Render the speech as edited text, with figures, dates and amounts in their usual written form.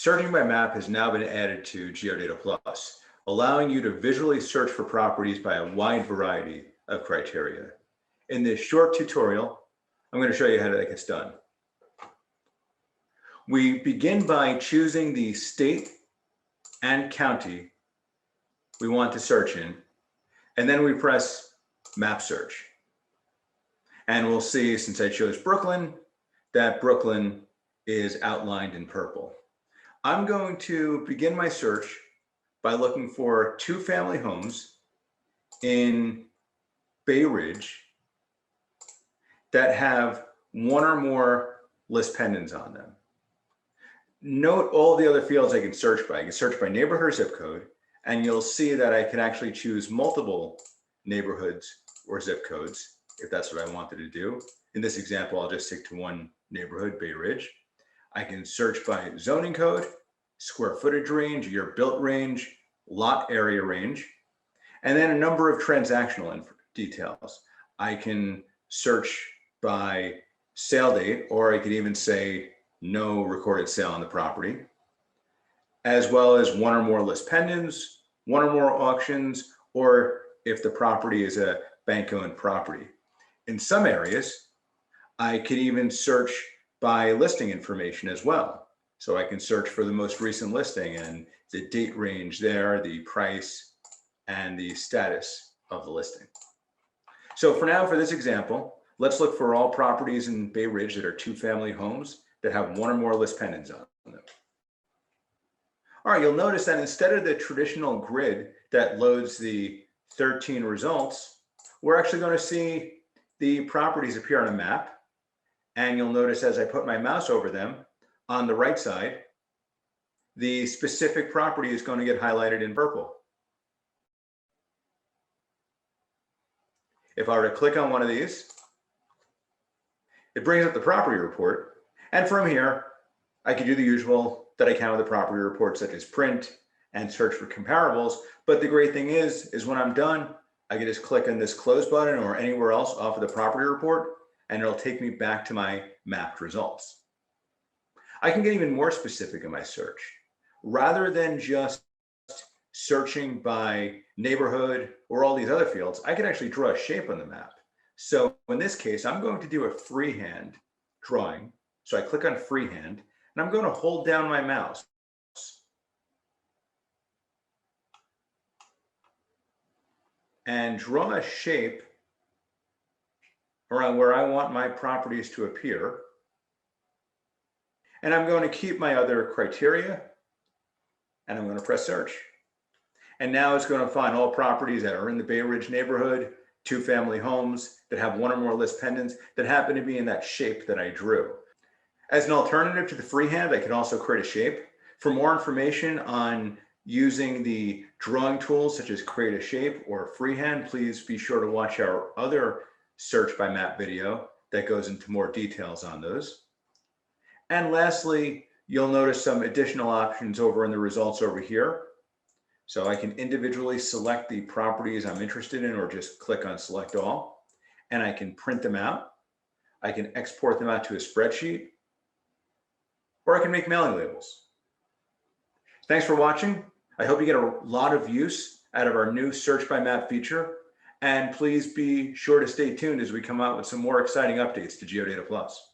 Searching by map has now been added to GeoData Plus, allowing you to visually search for properties by a wide variety of criteria. In this short tutorial, I'm going to show you how that gets done. We begin by choosing the state and county we want to search in, and then we press Map Search. And we'll see, since I chose Brooklyn, that Brooklyn is outlined in purple. I'm going to begin my search by looking for two-family homes in Bay Ridge that have one or more list pendants on them. Note all the other fields I can search by. I can search by neighborhood or zip code, and you'll see that I can actually choose multiple neighborhoods or zip codes if that's what I wanted to do. In this example, I'll just stick to one neighborhood, Bay Ridge. I can search by zoning code, square footage range, year built range, lot area range, and then a number of transactional details. I can search by sale date, or I could even say no recorded sale on the property, as well as one or more list pendants, one or more auctions, or if the property is a bank-owned property. In some areas, I could even search by listing information as well. So I can search for the most recent listing and the date range there, the price, and the status of the listing. So for now, for this example, let's look for all properties in Bay Ridge that are two-family homes that have one or more list pendants on them. All right, you'll notice that instead of the traditional grid that loads the 13 results, we're actually going to see the properties appear on a map. And you'll notice as I put my mouse over them, on the right side, the specific property is going to get highlighted in purple. If I were to click on one of these, it brings up the property report. And from here, I could do the usual that I can with the property report, such as print and search for comparables. But the great thing is when I'm done, I can just click on this close button or anywhere else off of the property report, and it'll take me back to my mapped results. I can get even more specific in my search. Rather than just searching by neighborhood or all these other fields, I can actually draw a shape on the map. So in this case, I'm going to do a freehand drawing. So I click on freehand, and I'm going to hold down my mouse. And draw a shape around where I want my properties to appear. And I'm going to keep my other criteria, and I'm going to press search. And now it's going to find all properties that are in the Bay Ridge neighborhood, two-family homes that have one or more list pendants that happen to be in that shape that I drew. As an alternative to the freehand, I can also create a shape. For more information on using the drawing tools such as create a shape or freehand, please be sure to watch our other search by map video that goes into more details on those. And lastly, you'll notice some additional options over in the results over here. So I can individually select the properties I'm interested in or just click on select all, and I can print them out. I can export them out to a spreadsheet, or I can make mailing labels. Thanks for watching. I hope you get a lot of use out of our new search by map feature, and please be sure to stay tuned as we come out with some more exciting updates to GeoData Plus.